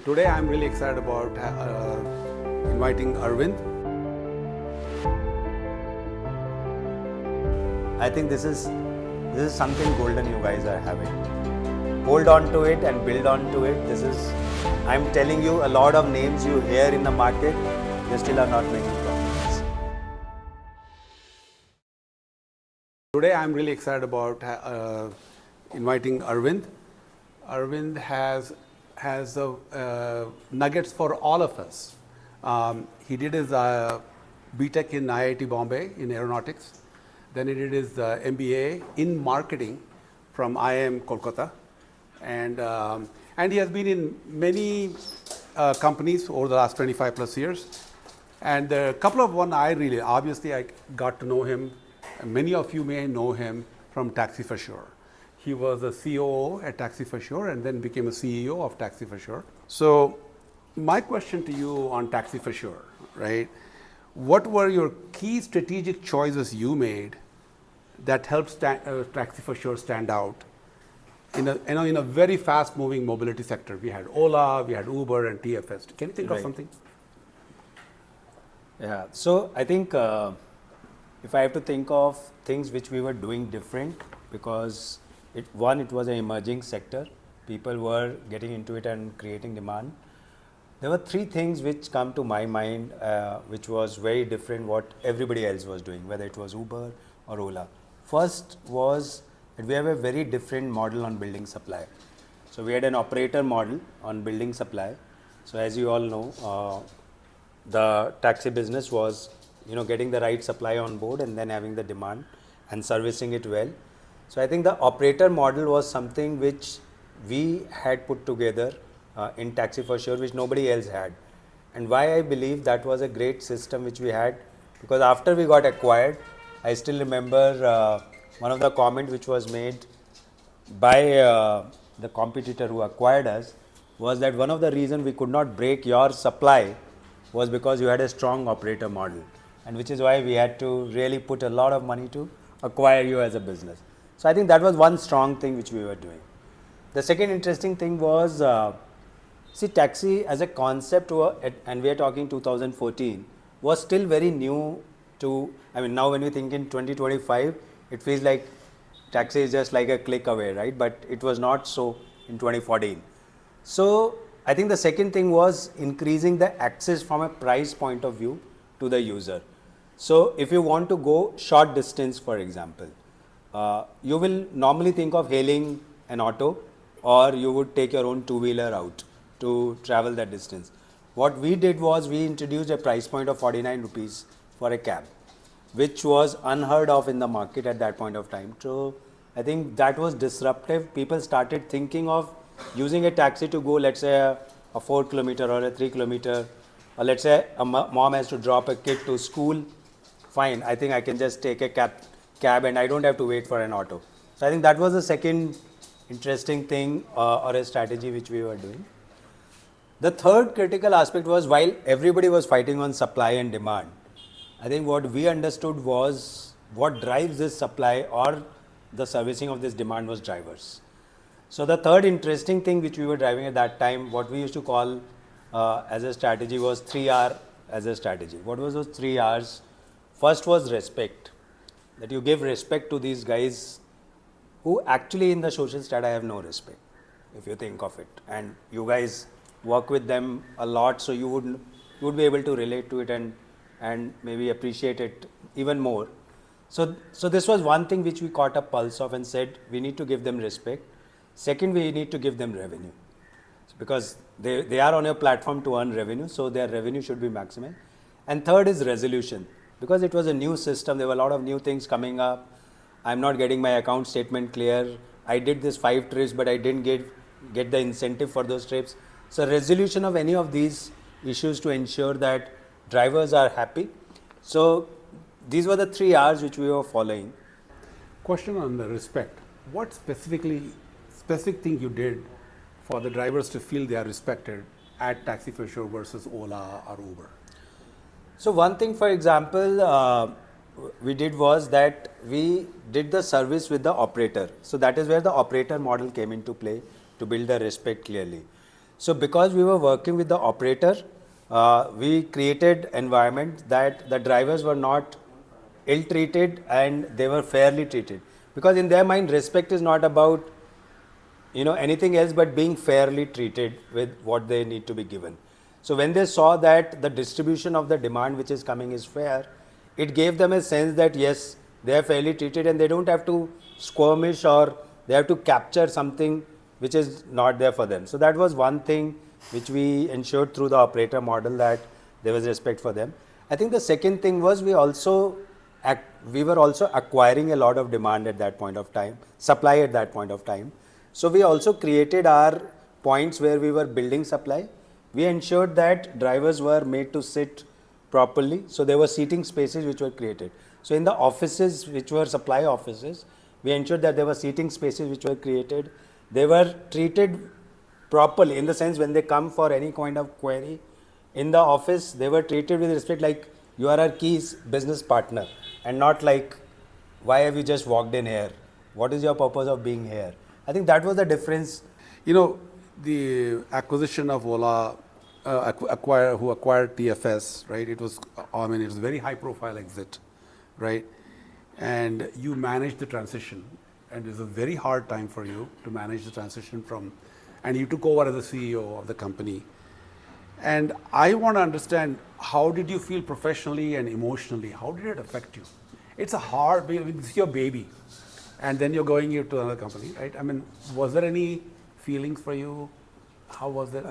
Today I'm really excited about inviting Arvind. I think this is something golden you guys are having. Hold on to it and build on to it. I'm telling you, a lot of names you hear in the market, they still are not making profits. Today I'm really excited about inviting Arvind. Arvind has nuggets for all of us. He did his BTech in IIT Bombay in aeronautics. Then he did his MBA in marketing from IIM Kolkata. And he has been in many companies over the last 25 plus years. And a couple of one obviously I got to know him. Many of you may know him from Taxi for Sure. He was a COO at Taxi for Sure and then became a CEO of Taxi for Sure. So my question to you on Taxi for Sure, right? What were your key strategic choices you made that helped Taxi for Sure stand out in a very fast-moving mobility sector? We had Ola, we had Uber, and TFS. Can you think of something? Yeah. So I think if I have to think of things which we were doing different, because it was an emerging sector, people were getting into it and creating demand. There were three things which come to my mind, which was very different what everybody else was doing, whether it was Uber or Ola. First was that we have a very different model on building supply. So we had an operator model on building supply. So as you all know, the taxi business was, getting the right supply on board and then having the demand and servicing it well. So I think the operator model was something which we had put together in Taxi for Sure, which nobody else had. And why I believe that was a great system which we had, because after we got acquired, I still remember one of the comments which was made by the competitor who acquired us was that one of the reasons we could not break your supply was because you had a strong operator model, and which is why we had to really put a lot of money to acquire you as a business. So I think that was one strong thing which we were doing. The second interesting thing was, taxi as a concept, and we are talking 2014, was still very new to, now when we think in 2025, it feels like taxi is just like a click away, right? But it was not so in 2014. So I think the second thing was increasing the access from a price point of view to the user. So if you want to go short distance, for example, you will normally think of hailing an auto, or you would take your own two-wheeler out to travel that distance. What we did was we introduced a price point of 49 rupees for a cab, which was unheard of in the market at that point of time. So I think that was disruptive. People started thinking of using a taxi to go, let's say, a 4 kilometer or a 3 kilometer, or let's say a mom has to drop a kid to school. Fine, I think I can just take a cab and I don't have to wait for an auto. So I think that was the second interesting thing or a strategy which we were doing. The third critical aspect was, while everybody was fighting on supply and demand, I think what we understood was what drives this supply or the servicing of this demand was drivers. So the third interesting thing which we were driving at that time, what we used to call as a strategy was 3R as a strategy. What was those 3 R's? First was respect, that you give respect to these guys who actually in the social strata have no respect, if you think of it. And you guys work with them a lot, so you would be able to relate to it and maybe appreciate it even more. So this was one thing which we caught a pulse of and said we need to give them respect. Second, we need to give them revenue, because they are on a platform to earn revenue, so their revenue should be maximum. And third is resolution, because it was a new system, there were a lot of new things coming up. I'm not getting my account statement clear. I did this 5 trips, but I didn't get the incentive for those trips. So resolution of any of these issues to ensure that drivers are happy. So these were the 3 R's which we were following. Question on the respect. What specific thing you did for the drivers to feel they are respected at Taxi for Sure versus Ola or Uber? So one thing, for example, we did was that we did the service with the operator. So that is where the operator model came into play to build the respect clearly. So because we were working with the operator, we created environment that the drivers were not ill-treated and they were fairly treated. Because in their mind, respect is not about anything else but being fairly treated with what they need to be given. So when they saw that the distribution of the demand which is coming is fair, it gave them a sense that yes, they are fairly treated and they don't have to skirmish or they have to capture something which is not there for them. So that was one thing which we ensured through the operator model, that there was respect for them. I think the second thing was we were also acquiring a lot of demand at that point of time, supply at that point of time. So we also created our points where we were building supply. We ensured that drivers were made to sit properly. So there were seating spaces which were created. So in the offices which were supply offices, we ensured that there were seating spaces which were created. They were treated properly in the sense when they come for any kind of query in the office, they were treated with respect, like you are our key business partner, and not like, why have you just walked in here? What is your purpose of being here? I think that was the difference. The acquisition of Ola, who acquired TFS, right? It was a very high profile exit, right? And you managed the transition, and it was a very hard time for you to manage the transition and you took over as the CEO of the company. And I want to understand, how did you feel professionally and emotionally? How did it affect you? It's it's your baby, and then you're going into another company, right? Was there any feelings for you? How was it?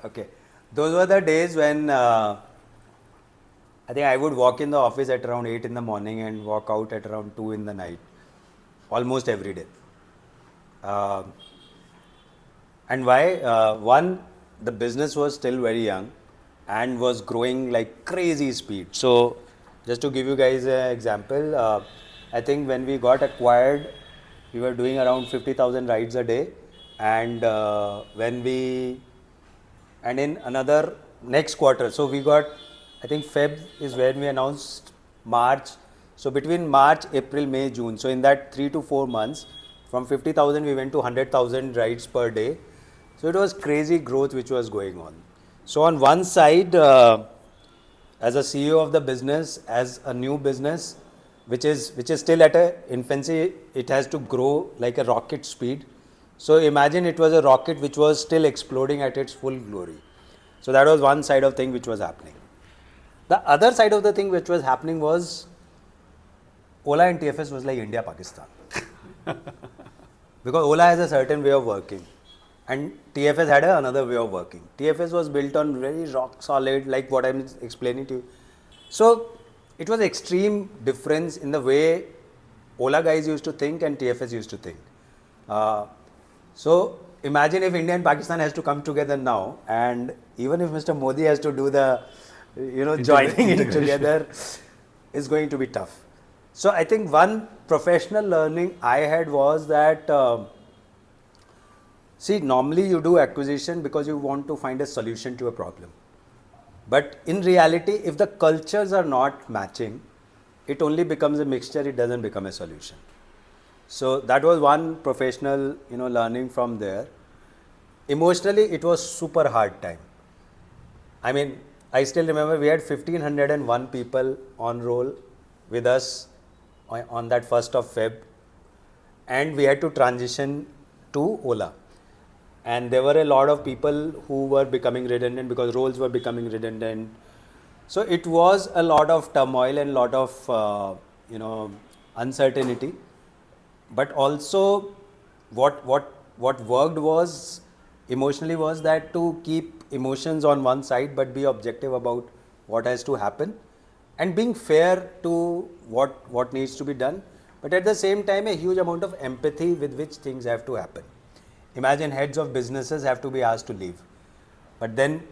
Okay. Those were the days when I think I would walk in the office at around 8 in the morning and walk out at around 2 in the night, almost every day. And why? One, the business was still very young and was growing like crazy speed. So just to give you guys an example, I think when we got acquired, we were doing around 50,000 rides a day. And in another next quarter, so we got, I think Feb is when we announced March. So between March, April, May, June, so in that 3 to 4 months, from 50,000 we went to 100,000 rides per day. So it was crazy growth which was going on. So on one side, as a CEO of the business, as a new business, which is still at a infancy, it has to grow like a rocket speed. So imagine it was a rocket which was still exploding at its full glory. So that was one side of thing which was happening. The other side of the thing which was happening was Ola and TFS was like India, Pakistan. Because Ola has a certain way of working and TFS had another way of working. TFS was built on very rock solid, like what I'm explaining to you. So it was extreme difference in the way Ola guys used to think and TFS used to think. So imagine if India and Pakistan has to come together now, and even if Mr. Modi has to do the, joining in together, is going to be tough. So I think one professional learning I had was that, normally you do acquisition because you want to find a solution to a problem. But in reality, if the cultures are not matching, it only becomes a mixture, it doesn't become a solution. So that was one professional, learning from there. Emotionally, it was super hard time. I still remember we had 1,501 people on roll with us on that 1st of Feb, and we had to transition to Ola. And there were a lot of people who were becoming redundant because roles were becoming redundant. So it was a lot of turmoil and a lot of, uncertainty. But also what worked was emotionally was that to keep emotions on one side but be objective about what has to happen and being fair to what needs to be done, but at the same time a huge amount of empathy with which things have to happen. Imagine heads of businesses have to be asked to leave, but then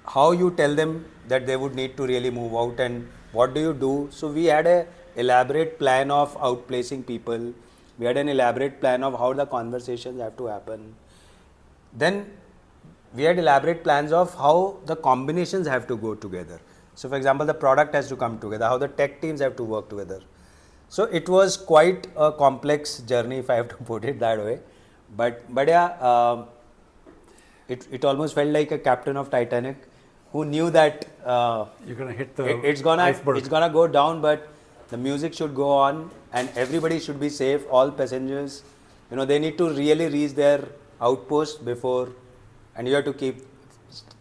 how you tell them that they would need to really move out and what do you do? So we had an elaborate plan of outplacing people. We had an elaborate plan of how the conversations have to happen. Then we had elaborate plans of how the combinations have to go together. So for example, the product has to come together, how the tech teams have to work together. So it was quite a complex journey, if I have to put it that way. But yeah, it almost felt like a captain of Titanic who knew that You're going to hit the it's gonna go down, but the music should go on and everybody should be safe. All passengers, they need to really reach their outpost before, and you have to keep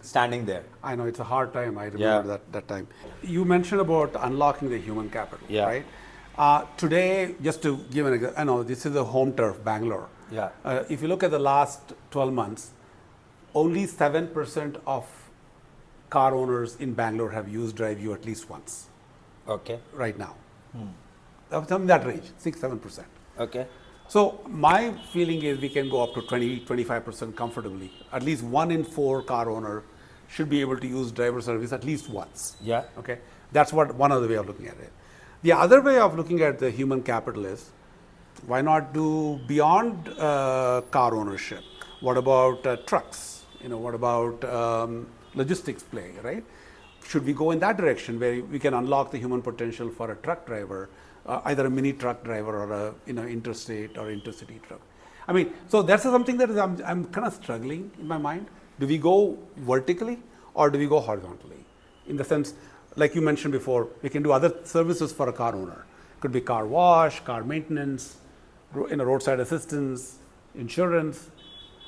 standing there. I know it's a hard time. I remember that time. You mentioned about unlocking the human capital, Yeah. right? Today, just to give an example, I know this is a home turf, Bangalore. Yeah. If you look at the last 12 months, only 7% of car owners in Bangalore have used DriveU at least once Okay. right now. Something in that range, 6-7%. Okay. So my feeling is we can go up to 20-25% comfortably. At least 1 in 4 car owner should be able to use driver service at least once. Yeah. Okay, that's one other way of looking at it. The other way of looking at the human capital is, why not do beyond car ownership? What about trucks? What about logistics play, right? Should we go in that direction where we can unlock the human potential for a truck driver, either a mini truck driver or a interstate or intercity truck? I mean, so that's something that I'm kind of struggling in my mind. Do we go vertically or do we go horizontally? In the sense, like you mentioned before, we can do other services for a car owner. Could be car wash, car maintenance, roadside assistance, insurance.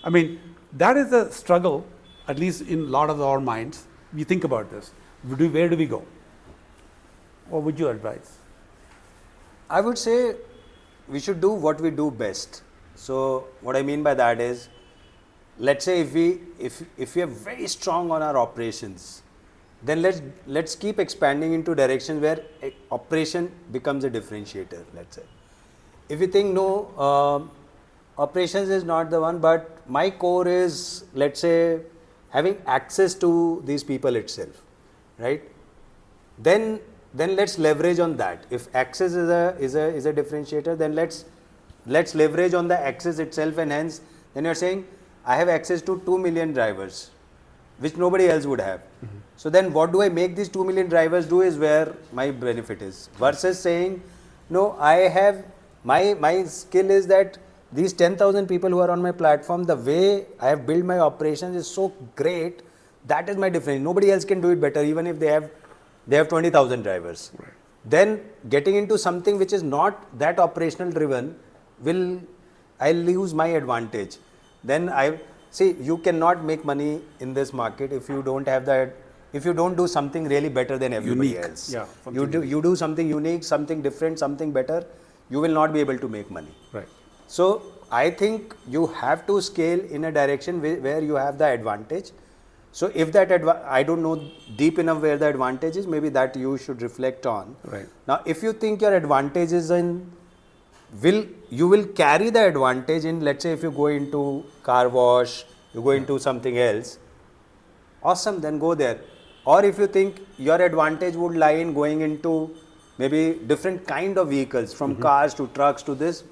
I mean, that is a struggle, at least in a lot of our minds. We think about this. Where do we go? What would you advise? I would say we should do what we do best. So what I mean by that is, let's say if we are very strong on our operations, then let's keep expanding into directions where operation becomes a differentiator. Let's say if you think no, operations is not the one, but my core is, let's say, having access to these people itself, right? Then let's leverage on that. If access is a differentiator, then let's leverage on the access itself, and hence then you're saying I have access to 2 million drivers, which nobody else would have. Mm-hmm. So then what do I make these 2 million drivers do is where my benefit is, versus saying no, I have my skill is that these 10,000 people who are on my platform, the way I have built my operations is so great, that is my difference. Nobody else can do it better, even if they have 20,000 drivers. Right. Then getting into something which is not that operational driven, I'll lose my advantage. Then you cannot make money in this market if you don't have that, if you don't do something really better than everybody else. Yeah, you do something unique, something different, something better, you will not be able to make money. Right. So I think you have to scale in a direction where you have the advantage. So if that I don't know deep enough where the advantage is, maybe that you should reflect on. Right. Now, if you think your advantage is you will carry the advantage in, let's say if you go into car wash, you go into something else, awesome, then go there. Or if you think your advantage would lie in going into maybe different kind of vehicles, from cars to trucks to this,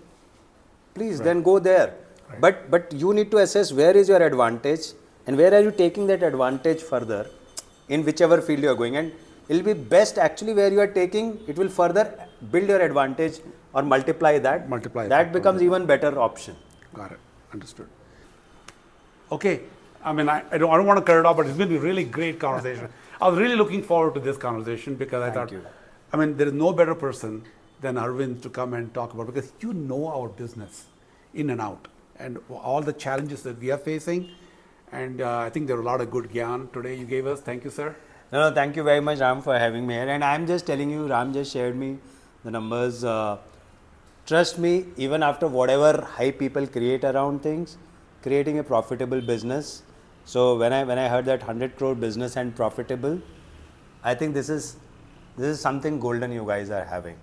please then go there. Right. But you need to assess where is your advantage and where are you taking that advantage further in whichever field you are going. And it will be best actually where you are taking, it will further build your advantage or multiply that. That becomes even better option. Got it. Understood. Okay. I mean, I don't want to cut it off, but it's been a really great conversation. I was really looking forward to this conversation because I thought, I mean, there is no better person than Arvind to come and talk about, because you know our business in and out and all the challenges that we are facing. And I think there are a lot of good gyan today you gave us. Thank you, sir. No, thank you very much, Ram, for having me here. And I'm just telling you, Ram just shared me the numbers. Trust me, even after whatever hype people create around things, creating a profitable business. So when I heard that 100 crore business and profitable, I think this is something golden you guys are having.